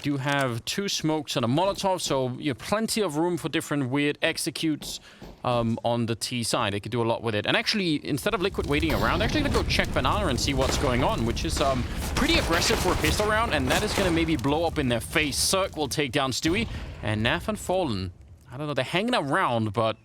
do have 2 smokes and a Molotov, so you have plenty of room for different weird executes on the T side. They could do a lot with it. And actually, instead of Liquid waiting around, they're actually going to go check Banana and see what's going on, which is pretty aggressive for a pistol round, and that is going to maybe blow up in their face. Cirque will take down Stewie, and NAF and Fallen. I don't know, they're hanging around, but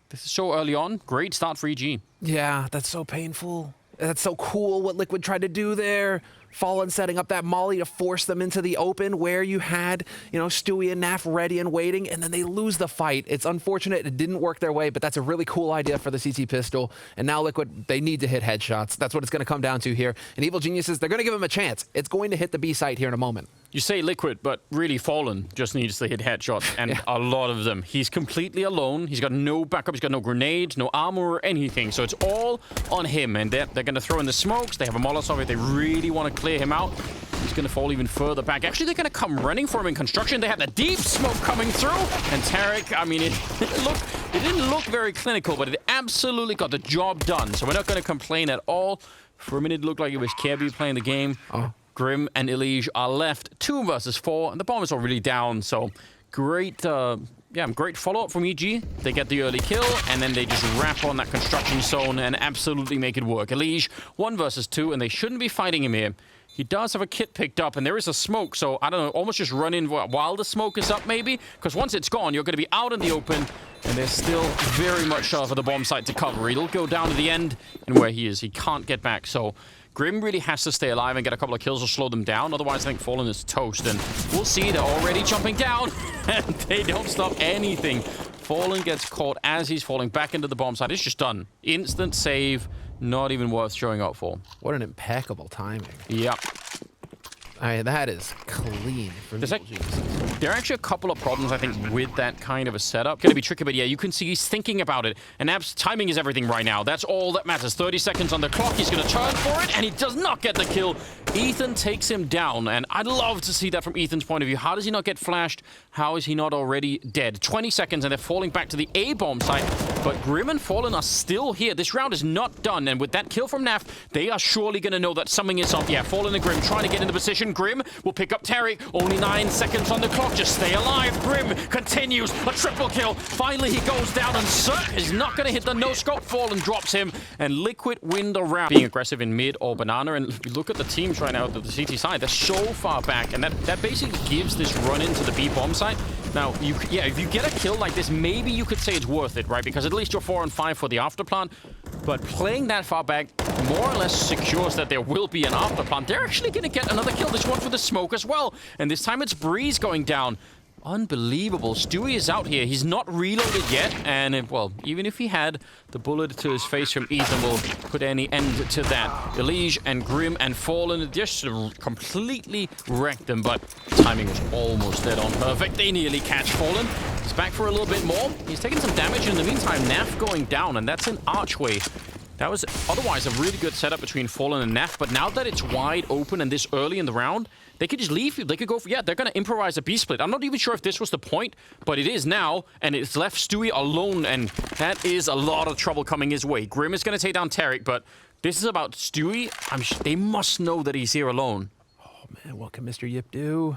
this is so early on. Great start for EG. Yeah, that's so painful. That's so cool what Liquid tried to do there. Fallen setting up that molly to force them into the open where you had, you know, Stewie and NAF ready and waiting, and then they lose the fight. It's unfortunate it didn't work their way, but that's a really cool idea for the CT pistol. And now Liquid, they need to hit headshots. That's what it's going to come down to here. And Evil Geniuses, they're going to give him a chance. It's going to hit the B site here in a moment. You say Liquid, but really Fallen just needs to hit headshots, and a lot of them. He's completely alone. He's got no backup. He's got no grenades, no armor or anything. So it's all on him, and they're going to throw in the smokes. They have a Molotov if they really want to clear him out. He's going to fall even further back. Actually, they're going to come running for him in construction. They had the deep smoke coming through, and Tarek, I mean, it didn't look very clinical, but it absolutely got the job done. So we're not going to complain at all. For a minute, it looked like it was Kirby playing the game. Grim and Elige are left 2 versus 4, and the bomb is already down. So great, great follow-up from EG. They get the early kill, and then they just wrap on that construction zone and absolutely make it work. Elige 1 versus 2, and they shouldn't be fighting him here. He does have a kit picked up, and there is a smoke, so I don't know, almost just run in while the smoke is up, maybe? Because once it's gone, you're going to be out in the open, and there's still very much for the bomb site to cover. It'll go down to the end, and where he is, he can't get back. So Grim really has to stay alive and get a couple of kills or slow them down. Otherwise, I think Fallen is toast, and we'll see. They're already jumping down, and they don't stop anything. Fallen gets caught as he's falling back into the bomb site. It's just done. Instant save. Not even worth showing up for. What an impeccable timing. Yep. I mean, that is clean for There are actually a couple of problems, I think, with that kind of a setup. Going to be tricky, but yeah, you can see he's thinking about it. And Ab's timing is everything right now. That's all that matters. 30 seconds on the clock. He's going to turn for it, and he does not get the kill. Ethan takes him down, and I'd love to see that from Ethan's point of view. How does he not get flashed? How is he not already dead? 20 seconds, and they're falling back to the A-bomb site. But Grim and Fallen are still here. This round is not done, and with that kill from NAF, they are surely going to know that something is up. Yeah, Fallen and Grim trying to get into position. Grim will pick up Terry. Only 9 seconds on the clock. Just stay alive. Grim continues. A triple kill. Finally, he goes down, and Cirque is not going to hit the no-scope. Fallen drops him, and Liquid win the round. Being aggressive in mid or banana, and if you look at the teams right now at the CT side, they're so far back, and that basically gives this run into the B bomb site. Now, if you get a kill like this, maybe you could say it's worth it, right? Because at least you're 4 and 5 for the afterplant. But playing that far back more or less secures that there will be an afterplant. They're actually going to get another kill. This one for the smoke as well. And this time it's Breeze going down. Unbelievable. Stewie is out here. He's not reloaded yet. And, well, even if he had, the bullet to his face from Ethan will put any end to that. Elige and Grim and Fallen just completely wrecked them. But timing was almost dead on perfect. They nearly catch Fallen. He's back for a little bit more. He's taking some damage. In the meantime, NAF going down, and that's an archway. That was otherwise a really good setup between Fallen and NAF, but now that it's wide open and this early in the round, they could just leave. They could go for, they're going to improvise a B-split. I'm not even sure if this was the point, but it is now, and it's left Stewie alone, and that is a lot of trouble coming his way. Grim is going to take down Tarek, but this is about Stewie. They must know that he's here alone. Oh, man, what can Mr. Yip do?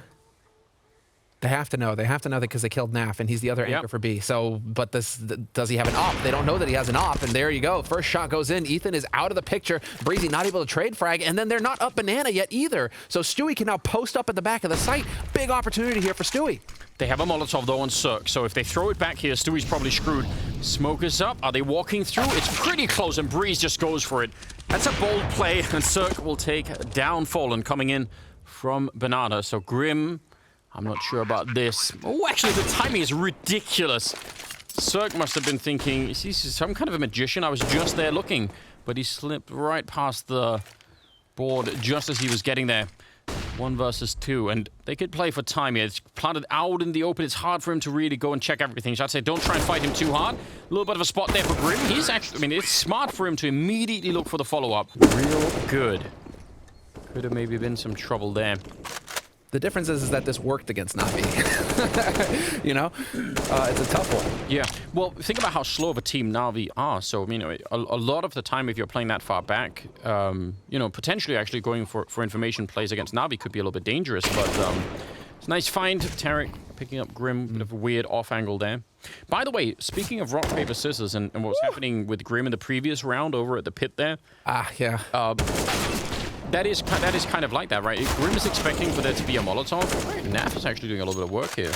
They have to know. They have to know that because they killed NAF, and he's the other anchor for B. So, but does he have an op? They don't know that he has an op, and there you go. First shot goes in. Ethan is out of the picture. Breezy not able to trade frag, and then they're not up banana yet either. So Stewie can now post up at the back of the site. Big opportunity here for Stewie. They have a Molotov, though, on Cirque, so if they throw it back here, Stewie's probably screwed. Smoke is up. Are they walking through? It's pretty close, and Breeze just goes for it. That's a bold play, and Cirque will take down Fallen coming in from Banana. So Grim, I'm not sure about this. Oh, actually, the timing is ridiculous. Cirque must have been thinking, is he some kind of a magician? I was just there looking, but he slipped right past the board just as he was getting there. 1 versus 2, and they could play for time here. It's planted out in the open. It's hard for him to really go and check everything. So I'd say don't try and fight him too hard. A little bit of a spot there for Grim. He's actually, I mean, it's smart for him to immediately look for the follow-up. Real good. Could have maybe been some trouble there. The difference is that this worked against NaVi. You know? It's a tough one. Yeah. Well, think about how slow of a team NaVi are. So, you know, a lot of the time, if you're playing that far back, you know, potentially actually going for information plays against NaVi could be a little bit dangerous. But Nice find. Tarek picking up Grim. Bit of a weird off angle there. By the way, speaking of rock, paper, scissors and what was happening with Grim in the previous round over at the pit there. Yeah. That is kind of like that, right? Grim is expecting for there to be a Molotov. Right, NAF is actually doing a little bit of work here.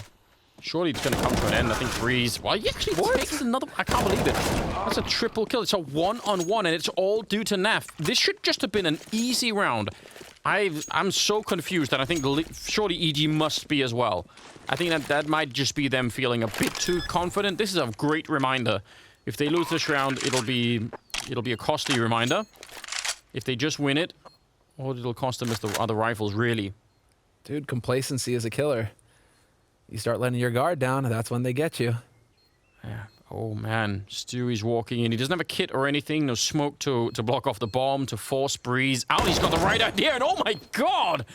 Surely it's going to come to an end. I think Breeze. Well, he actually takes another. I can't believe it. That's a triple kill. It's a 1-on-1, and it's all due to NAF. This should just have been an easy round. I'm so confused, and I think surely EG must be as well. I think that might just be them feeling a bit too confident. This is a great reminder. If they lose this round, it'll be a costly reminder. If they just win it, all it'll cost them is the other rifles, really. Dude, complacency is a killer. You start letting your guard down, and that's when they get you. Yeah. Oh, man. Stewie's walking in. He doesn't have a kit or anything. No smoke to block off the bomb, to force Breeze out. He's got the right idea, and oh my god!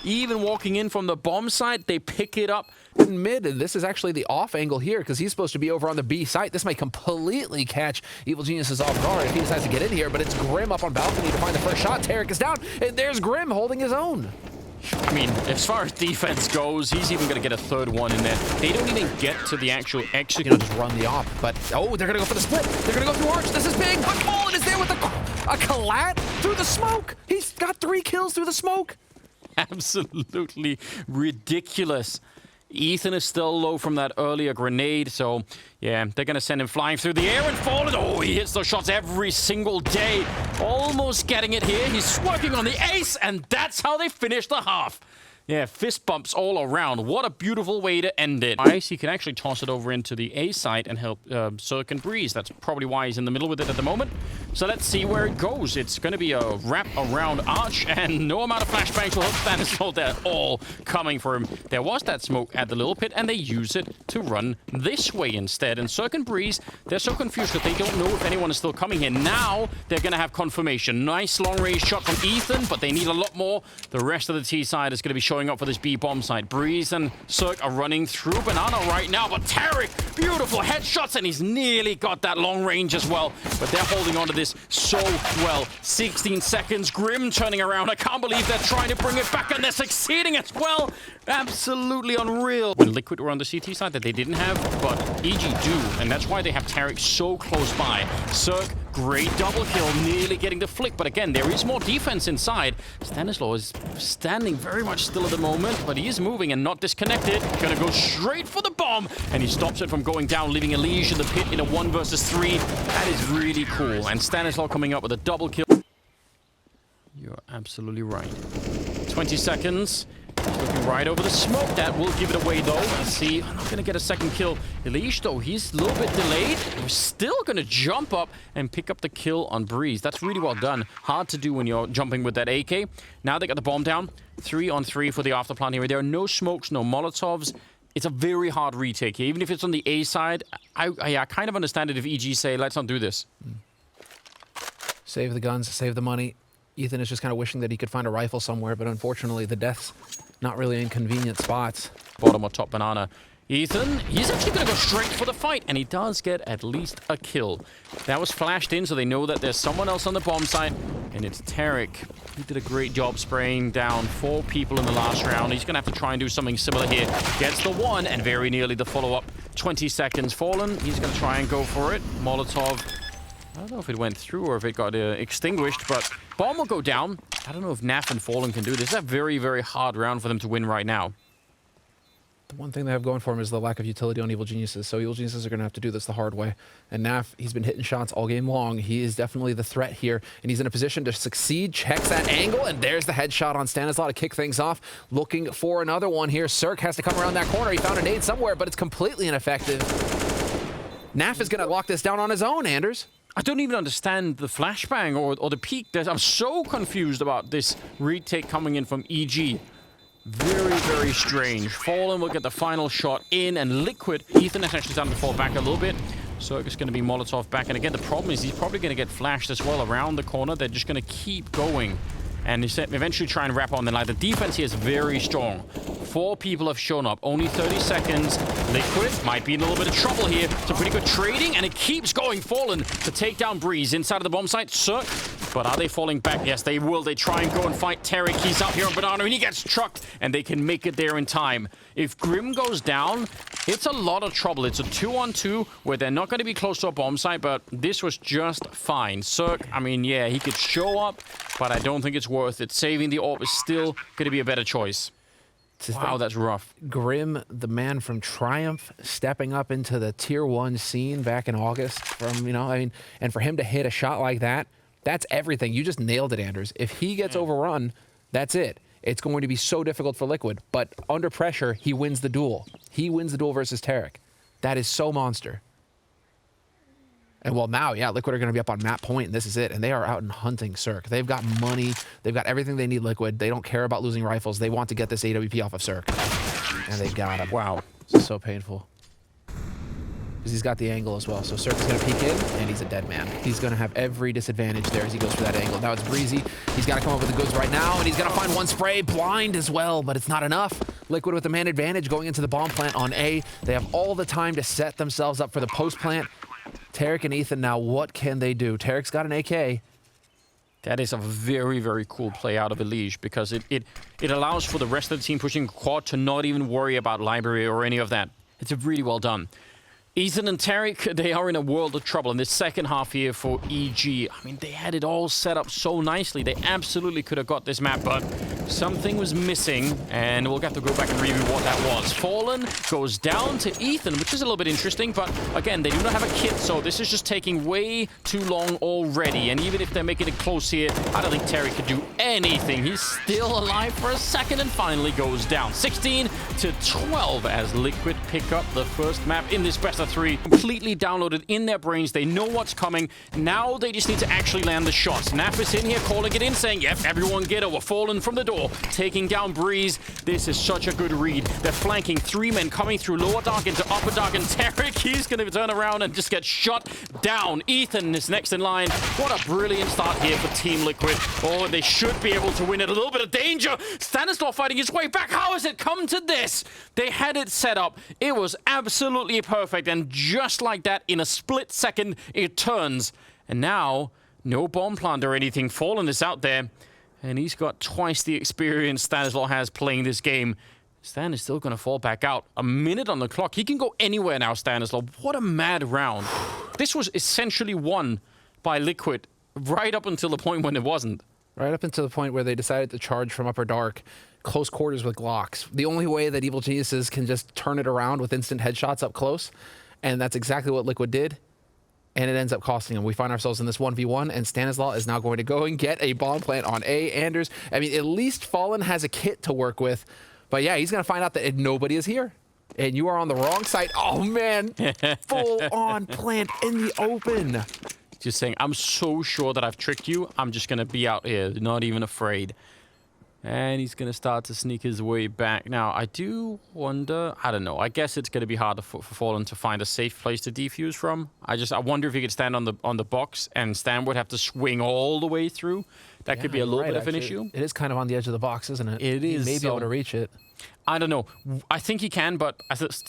Even walking in from the bomb side, they pick it up. In mid, and this is actually the off angle here, because he's supposed to be over on the B site. This might completely catch Evil Geniuses off guard if he decides to get in here, but it's Grim up on balcony to find the first shot. Tarek is down, and there's Grim holding his own. I mean, as far as defense goes, he's even going to get a third one in there. They don't even get to the actual execute. Just run the op, but oh, they're going to go for the split. They're going to go through Arch. This is big, but Fallen is there with a collat through the smoke. He's got 3 kills through the smoke. Absolutely ridiculous. Ethan is still low from that earlier grenade, so yeah, they're going to send him flying through the air and Fallen. Oh, he hits those shots every single day. Almost getting it here. He's working on the ace, and that's how they finish the half. Yeah, fist bumps all around. What a beautiful way to end it. Ice, he can actually toss it over into the A side and help Cirque and Breeze. That's probably why he's in the middle with it at the moment. So let's see where it goes. It's going to be a wrap around Arch, and no amount of flashbangs will help Stanislaw at all coming for him. There was that smoke at the little pit, and they use it to run this way instead. And Cirque and Breeze, they're so confused that they don't know if anyone is still coming here. Now they're going to have confirmation. Nice long-range shot from Ethan, but they need a lot more. The rest of the T side is going to be showing up for this B bomb site. Breeze and Cirque are running through Banana right now, but Tarek, beautiful headshots, and he's nearly got that long range as well. But they're holding on to this so well. 16 seconds, Grim turning around. I can't believe they're trying to bring it back, and they're succeeding as well. Absolutely unreal. When Liquid were on the CT side that they didn't have, but EG do, and that's why they have Tarek so close by. Cirque, great double kill, nearly getting the flick, but again, there is more defense inside. Stanislaw is standing very much still at the moment, but he is moving and not disconnected. Gonna go straight for the bomb, and he stops it from going down, leaving Elige in the pit in a 1 versus 3. That is really cool, and Stanislaw coming up with a double kill. You're absolutely right. 20 seconds. Looking right over the smoke. That will give it away, though. Let's see. I'm not going to get a second kill. Elige, though, he's a little bit delayed. We're still going to jump up and pick up the kill on Breeze. That's really well done. Hard to do when you're jumping with that AK. Now they got the bomb down. 3 on 3 for the afterplant here. There are no smokes, no Molotovs. It's a very hard retake here. Even if it's on the A side, I kind of understand it if EG say, let's not do this. Save the guns, save the money. Ethan is just kind of wishing that he could find a rifle somewhere, but unfortunately the death's not really in convenient spots. Bottom or top Banana. Ethan, he's actually going to go straight for the fight, and he does get at least a kill. That was flashed in, so they know that there's someone else on the bomb site, and it's Tarek. He did a great job spraying down 4 people in the last round. He's going to have to try and do something similar here. Gets the 1, and very nearly the follow-up. 20 seconds Fallen. He's going to try and go for it. Molotov. I don't know if it went through or if it got extinguished, but bomb will go down. I don't know if NAF and Fallen can do this. It's a very, very hard round for them to win right now. The one thing they have going for him is the lack of utility on Evil Geniuses, so Evil Geniuses are going to have to do this the hard way. And NAF, he's been hitting shots all game long. He is definitely the threat here, and he's in a position to succeed. Checks that angle, and there's the headshot on Stanislaw to kick things off. Looking for another one here. Cirque has to come around that corner. He found a nade somewhere, but it's completely ineffective. NAF is going to lock this down on his own, Anders. I don't even understand the flashbang or the peak. I'm so confused about this retake coming in from EG. Very, very strange. Fallen will get the final shot in, and Liquid, Ethan is actually starting to fall back a little bit. Cirque is going to be Molotov back, and again, the problem is he's probably going to get flashed as well around the corner. They're just going to keep going and eventually try and wrap on the line. The defense here is very strong. 4 people have shown up. Only 30 seconds. Liquid might be in a little bit of trouble here. Some pretty good trading, and it keeps going. Fallen to take down Breeze inside of the bomb site. Cirque But are they falling back? Yes, they will. They try and go and fight Tarek. He's up here on Banana, and he gets trucked, and they can make it there in time. If Grim goes down, it's a lot of trouble. It's a 2-on-2 where they're not going to be close to a bomb site, but this was just fine. Cirque, I mean, yeah, he could show up, but I don't think it's worth it. Saving the orb is still going to be a better choice. Wow, that's rough. Grim, the man from Triumph, stepping up into the tier 1 scene back in August from, you know, I mean, and for him to hit a shot like that, that's everything. You just nailed it, Anders. If he gets overrun, that's it. It's going to be so difficult for Liquid, but under pressure, he wins the duel. He wins the duel versus Tarek. That is so monster. And well, now, yeah, Liquid are going to be up on map point, and this is it. And they are out and hunting Cirque. They've got money. They've got everything they need, Liquid. They don't care about losing rifles. They want to get this AWP off of Cirque. And they got him. Wow. This is so painful. Because he's got the angle as well. So Cirque is going to peek in, and he's a dead man. He's going to have every disadvantage there as he goes for that angle. Now it's Breezy. He's got to come up with the goods right now, and he's going to find one spray. Blind as well, but it's not enough. Liquid with the man advantage going into the bomb plant on A. They have all the time to set themselves up for the post plant. Tarek and Ethan, now what can they do? Tarek's got an AK. That is a very, very cool play out of Elige because it allows for the rest of the team pushing quad to not even worry about library or any of that. It's really well done. Ethan and Tarek, they are in a world of trouble in this second half here for EG. I mean, they had it all set up so nicely. They absolutely could have got this map, but something was missing, and we'll have to go back and review what that was. Fallen goes down to Ethan, which is a little bit interesting, but again, they do not have a kit, so this is just taking way too long already. And even if they're making it close here, I don't think Tarek could do anything. He's still alive for a second and finally goes down. 16 to 12 as Liquid pick up the first map in this best of 3, completely downloaded in their brains. They know what's coming. Now they just need to actually land the shots. NAF is in here calling it in, saying, yep, everyone get over. Fallen from the door, taking down Breeze. This is such a good read. They're flanking 3 men coming through lower dark into upper dark, and Tarek, he's going to turn around and just get shot down. Ethan is next in line. What a brilliant start here for Team Liquid. Oh, they should be able to win it. A little bit of danger. Stanislav fighting his way back. How has it come to this? They had it set up. It was absolutely perfect, and just like that, in a split second, it turns. And now, no bomb plant or anything. Fallen is out there, and he's got twice the experience Stanislav has playing this game. Stan is still going to fall back out. A minute on the clock. He can go anywhere now, Stanislav. What a mad round. This was essentially won by Liquid right up until the point when it wasn't. Right up until the point where they decided to charge from upper dark. Close quarters with Glocks. The only way that Evil Geniuses can just turn it around with instant headshots up close. And that's exactly what Liquid did. And it ends up costing them. We find ourselves in this 1v1, and Stanislav is now going to go and get a bomb plant on A. Anders, I mean, at least Fallen has a kit to work with. But yeah, he's going to find out that nobody is here. And you are on the wrong side. Oh, man. Full-on plant in the open. Just saying, I'm so sure that I've tricked you. I'm just going to be out here, not even afraid. And he's going to start to sneak his way back. Now, I do wonder, I don't know. I guess it's going to be harder for Fallen to find a safe place to defuse from. I wonder if he could stand on the box, and Stan would have to swing all the way through. That could be a little bit of an issue. It is kind of on the edge of the box, isn't it? It is. He may be able to reach it. I don't know. I think he can, but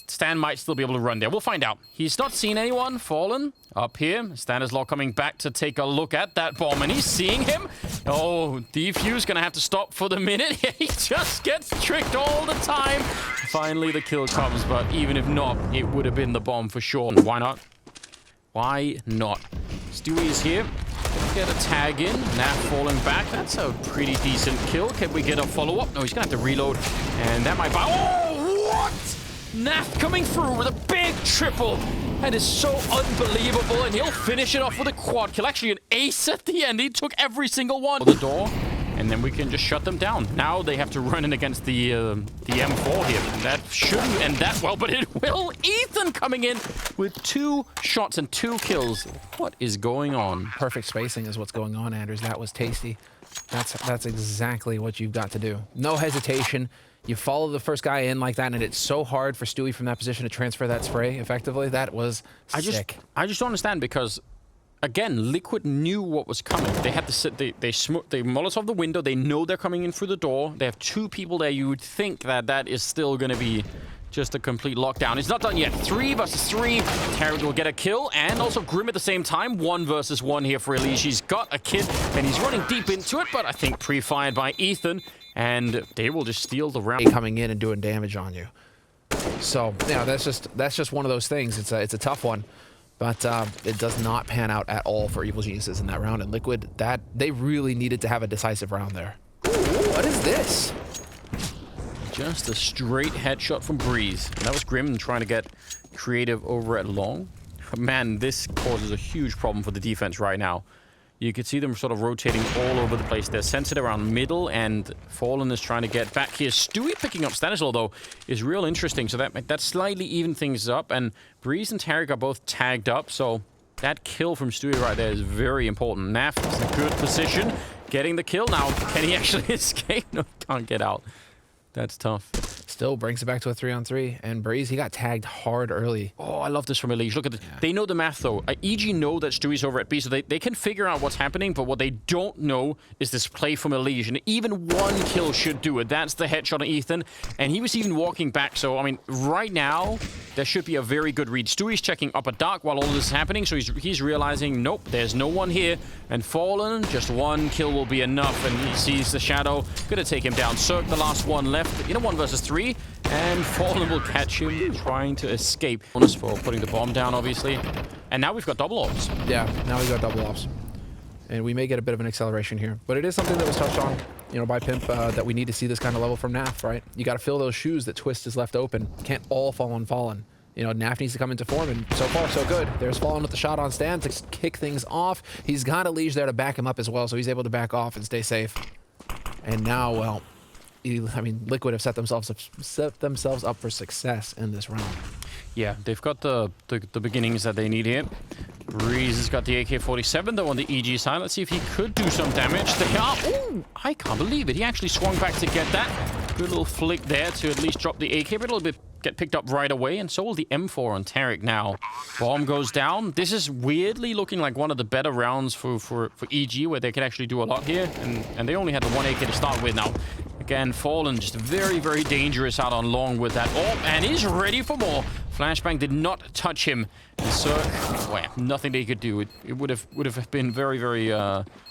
Stan might still be able to run there. We'll find out. He's not seen anyone. Fallen up here. Stanislav coming back to take a look at that bomb, and he's seeing him. Oh, defuse gonna have to stop for the minute. He just gets tricked all the time. Finally, the kill comes, but even if not, it would have been the bomb for sure. Why not? Why not? Stewie is here. Get a tag in. NAF falling back. That's a pretty decent kill. Can we get a follow-up? No, he's going to have to reload. And that might buy... Oh, what? NAF coming through with a big triple. That is so unbelievable. And he'll finish it off with a quad kill. Actually, an ace at the end. He took every single one. The door. And then we can just shut them down. Now they have to run in against the M4 here. That shouldn't end that well, but it will. Ethan coming in with 2 shots and 2 kills. What is going on? Perfect spacing is what's going on, Anders. That was tasty. That's exactly what you've got to do. No hesitation. You follow the first guy in like that, and it's so hard for Stewie from that position to transfer that spray effectively. That was sick. I just don't understand because again, Liquid knew what was coming. They had to sit, they Molotov the window. They know they're coming in through the door. They have 2 people there. You would think that that is still going to be just a complete lockdown. It's not done yet. 3 versus 3. Tarek will get a kill, and also Grim at the same time. 1 versus 1 here for Elise. He's got a kid, and he's running deep into it, but I think pre-fired by Ethan, and they will just steal the round. Coming in and doing damage on you. So, yeah, that's just one of those things. It's a tough one. But it does not pan out at all for Evil Geniuses in that round. And Liquid, they really needed to have a decisive round there. Ooh, what is this? Just a straight headshot from Breeze. And that was Grim trying to get creative over at long. Man, this causes a huge problem for the defense right now. You can see them sort of rotating all over the place. They're centered around middle, and Fallen is trying to get back here. Stewie picking up Stanislaw, though, is real interesting. So that slightly even things up. And Breeze and Tarek are both tagged up. So that kill from Stewie right there is very important. NAF is in a good position. Getting the kill. Now, can he actually escape? No, he can't get out. That's tough. Still brings it back to a 3-on-3. And Breeze, he got tagged hard early. Oh, I love this from Elise. Look at this. Yeah. They know the math, though. EG know that Stewie's over at B, so they can figure out what's happening, but what they don't know is this play from Elise. And even 1 kill should do it. That's the headshot on Ethan. And he was even walking back. So, I mean, right now, there should be a very good read. Stewie's checking up at dark while all this is happening, so he's realizing, nope, there's no one here. And Fallen, just 1 kill will be enough. And he sees the shadow. Gonna take him down. Cirque, the last one left. 1 versus 3. And Fallen will catch him trying to escape. Bonus for putting the bomb down, obviously. And now we've got double ops. Yeah, now we've got double ops. And we may get a bit of an acceleration here. But it is something that was touched on, by Pimp, that we need to see this kind of level from NAF, right? You got to fill those shoes that Twist is left open. Can't all fall on Fallen. NAF needs to come into form, and so far, so good. There's Fallen with the shot on Stan to kick things off. He's got a Liege there to back him up as well, so he's able to back off and stay safe. And now, well, Liquid have set themselves up for success in this round. Yeah, they've got the beginnings that they need here. Breeze has got the AK-47, though, on the EG side. Let's see if he could do some damage. They are... Ooh, I can't believe it. He actually swung back to get that. Good little flick there to at least drop the AK, but it'll get picked up right away. And so will the M4 on Tarek now. Bomb goes down. This is weirdly looking like one of the better rounds for EG, where they can actually do a lot here. And they only had the 1 AK to start with now. Again, Fallen just very, very dangerous out on long with that AWP, and he's ready for more. Flashbang did not touch him. So, well, nothing they could do. It would have been very, very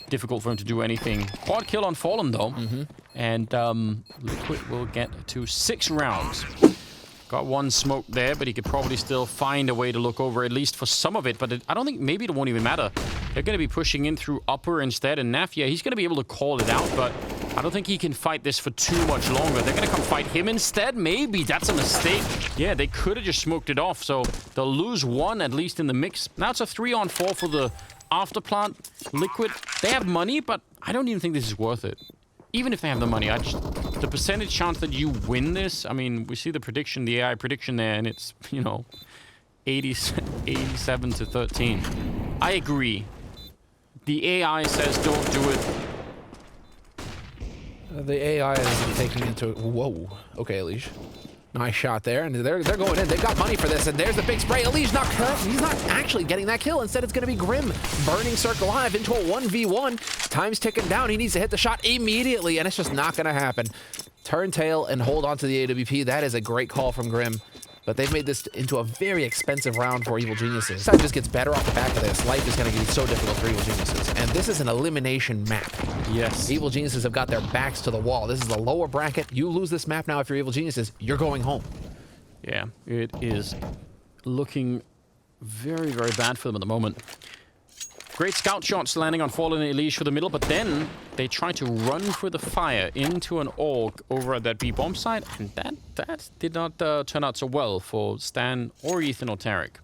difficult for him to do anything. Quad kill on Fallen, though. And Liquid will get to 6 rounds. Got 1 smoke there, but he could probably still find a way to look over, at least for some of it. But I don't think, maybe it won't even matter. They're going to be pushing in through upper instead. And NAF, yeah, he's going to be able to call it out, but I don't think he can fight this for too much longer. They're going to come fight him instead? Maybe. That's a mistake. Yeah, they could have just smoked it off, so they'll lose 1, at least in the mix. Now it's a 3-on-4 for the afterplant. Liquid, they have money, but I don't even think this is worth it. Even if they have the money, the percentage chance that you win this, we see the prediction, the AI prediction there, and it's, 87 to 13. I agree. The AI says don't do it. The AI is taking into... Whoa. Okay, Elise. Nice shot there, and they're going in. They've got money for this, and there's the big spray. Elise not cut. He's not actually getting that kill. Instead, it's going to be Grim burning Cirque alive into a 1v1. Time's ticking down. He needs to hit the shot immediately, and it's just not going to happen. Turn tail and hold on to the AWP. That is a great call from Grim. But they've made this into a very expensive round for Evil Geniuses. This side just gets better off the back of this. Life is going to get so difficult for Evil Geniuses. And this is an elimination map. Yes. Evil Geniuses have got their backs to the wall. This is the lower bracket. You lose this map now if you're Evil Geniuses, you're going home. Yeah, it is looking very, very bad for them at the moment. Great scout shots landing on Fallen and Elise for the middle, but then they try to run for the fire into an AUG over at that B bomb site, and that did not turn out so well for Stan or Ethan or Tarek.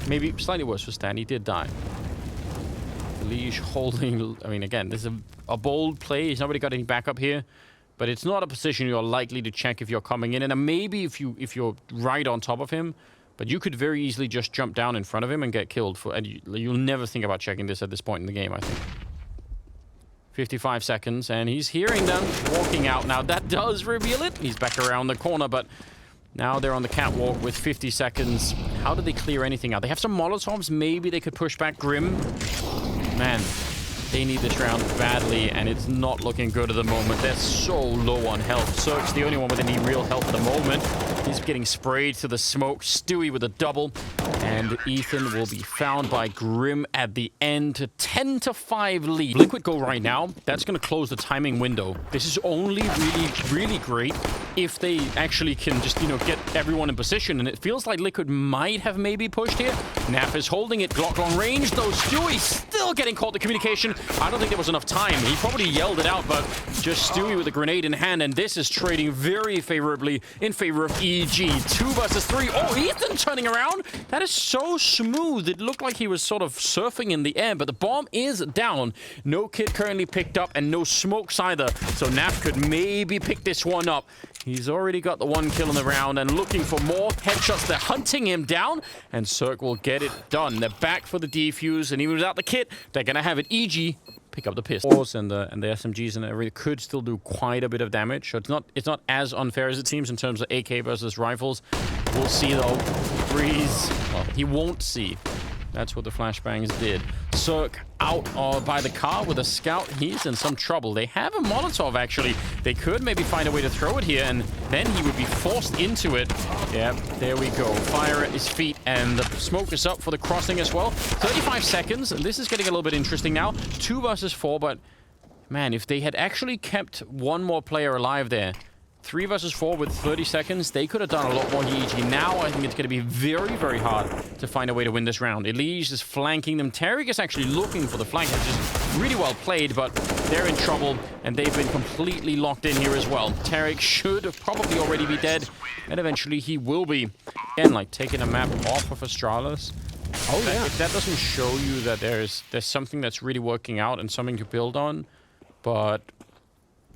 Maybe slightly worse for Stan. He did die. Elise holding... again, this is a bold play. He's not really got any backup here, but it's not a position you're likely to check if you're coming in, and maybe if you're right on top of him. But you could very easily just jump down in front of him and get killed. And you'll never think about checking this at this point in the game, I think. 55 seconds, and he's hearing them walking out. Now, that does reveal it. He's back around the corner, but Now they're on the catwalk with 50 seconds. How do they clear anything out? They have some Molotovs. Maybe they could push back Grim. Man, they need this round badly, and it's not looking good at the moment. They're so low on health. Cirque's the only one with any real health at the moment. He's getting sprayed to the smoke. Stewie with a double. And Ethan will be found by Grim at the end to 10-5 lead. Liquid go right now. That's going to close the timing window. This is only really great if they actually can just, you know, get everyone in position. And it feels like Liquid might have maybe pushed here. NAF is holding it. Glock long range, though. Stewie still getting caught the communication. I don't think there was enough time. He probably yelled it out, but just Stewie with a grenade in hand. And this is trading very favorably in favor of EG. 2 versus 3. Oh, Ethan turning around. That is so smooth. It looked like he was sort of surfing in the air, but the bomb is down. No kit currently picked up and no smokes either. So NAF could maybe pick this one up. He's already got the 1 kill in the round and looking for more headshots. They're hunting him down, and Cirque will get it done. They're back for the defuse, and even without the kit, they're going to have it. EG pick up the pistols and the SMGs, and everything could still do quite a bit of damage. So it's not as unfair as it seems in terms of AK versus rifles. We'll see though. Breeze, well, he won't see. That's what the flashbangs did. Cirque out by the car with a scout. He's in some trouble. They have a Molotov, actually. They could maybe find a way to throw it here, and then he would be forced into it. Yeah, there we go. Fire at his feet, and the smoke is up for the crossing as well. 35 seconds, and this is getting a little bit interesting now. 2 versus 4, but man, if they had actually kept one more player alive there, 3 versus 4 with 30 seconds, they could have done a lot more EG. Now I think it's going to be very hard to find a way to win this round. Elige is flanking them. Tariq is actually looking for the flank, which is really well played, but they're in trouble, and they've been completely locked in here as well. Tariq should probably already be dead, and eventually he will be. Again, like taking a map off of Astralis. Oh yeah. If that doesn't show you that there's something that's really working out and something to build on, but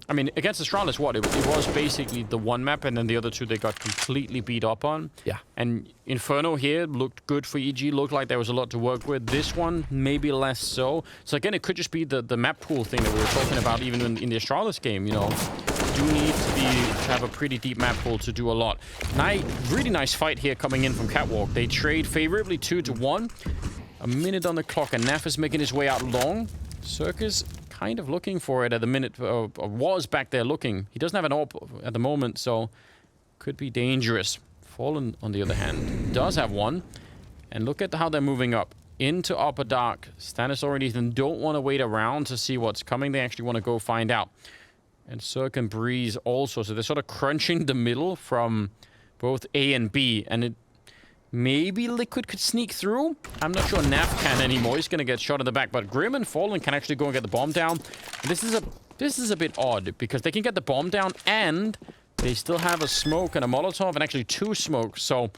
I mean, against Astralis, what? It was basically the one map, and then the other 2 they got completely beat up on. Yeah. And Inferno here looked good for EG, looked like there was a lot to work with. This one, maybe less so. So again, it could just be the map pool thing that we were talking about even in the Astralis game, you know. You do need to have a pretty deep map pool to do a lot. Really nice fight here coming in from Catwalk. They trade favorably 2-1. A minute on the clock, and NAF is making his way out long. Circus kind of looking for it at the minute, was back there looking. He doesn't have an AWP at the moment, so could be dangerous. Fallen, on the other hand, does have one. And look at how they're moving up into upper dark. Stanislaw and Ethan don't want to wait around to see what's coming. They actually want to go find out. And Cirque and Breeze also. So they're sort of crunching the middle from both A and B. And it maybe Liquid could sneak through. I'm not sure NAF can anymore. He's going to get shot in the back. But Grim and Fallen can actually go and get the bomb down. This is a bit odd because they can get the bomb down and they still have a smoke and a Molotov and actually 2 smokes. So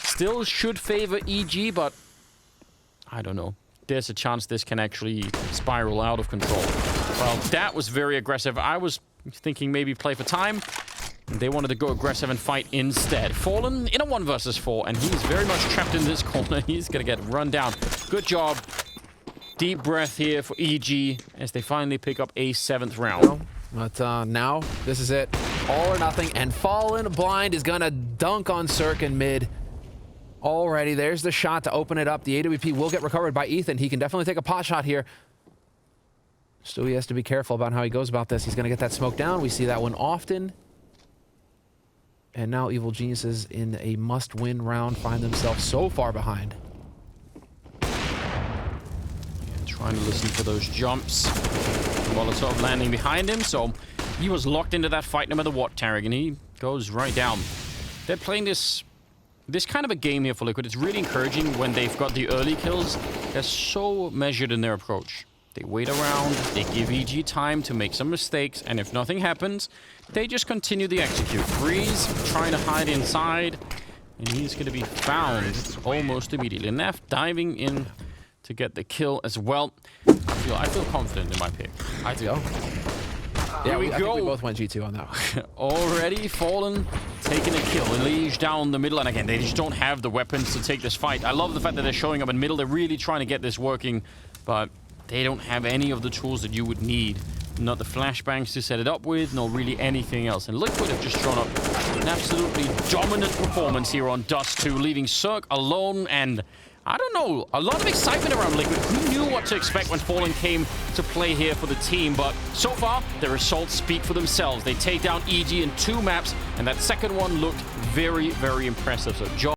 still should favor EG, but I don't know. There's a chance this can actually spiral out of control. Well, that was very aggressive. I was thinking maybe play for time. They wanted to go aggressive and fight instead. Fallen in a 1 versus 4, and he's very much trapped in this corner. He's going to get run down. Good job. Deep breath here for EG as they finally pick up a 7th round. But now, this is it. All or nothing, and Fallen Blind is going to dunk on Cirque in mid. Already, there's the shot to open it up. The AWP will get recovered by Ethan. He can definitely take a pot shot here. Still, he has to be careful about how he goes about this. He's going to get that smoke down. We see that one often. And now Evil Geniuses in a must-win round find themselves so far behind. Yeah, trying to listen for those jumps. Molotov landing behind him, so he was locked into that fight no matter what, Tarek, and he goes right down. They're playing this kind of a game here for Liquid. It's really encouraging when they've got the early kills. They're so measured in their approach. They wait around, they give EG time to make some mistakes, and if nothing happens, they just continue to execute. Breeze trying to hide inside, and he's going to be found almost immediately. NAF diving in to get the kill as well. I feel confident in my pick. I do. Yeah, I think we both went G2 on that one. Already Fallen taking a kill. Elige down the middle, and again, they just don't have the weapons to take this fight. I love the fact that they're showing up in middle. They're really trying to get this working, but they don't have any of the tools that you would need not the flashbangs to set it up with, nor really anything else. And Liquid have just drawn up an absolutely dominant performance here on Dust 2, leaving Cirque alone, and I don't know, a lot of excitement around Liquid. Who knew what to expect when Fallen came to play here for the team? But so far, their results speak for themselves. They take down EG in 2 maps, and that second one looked very, very impressive. So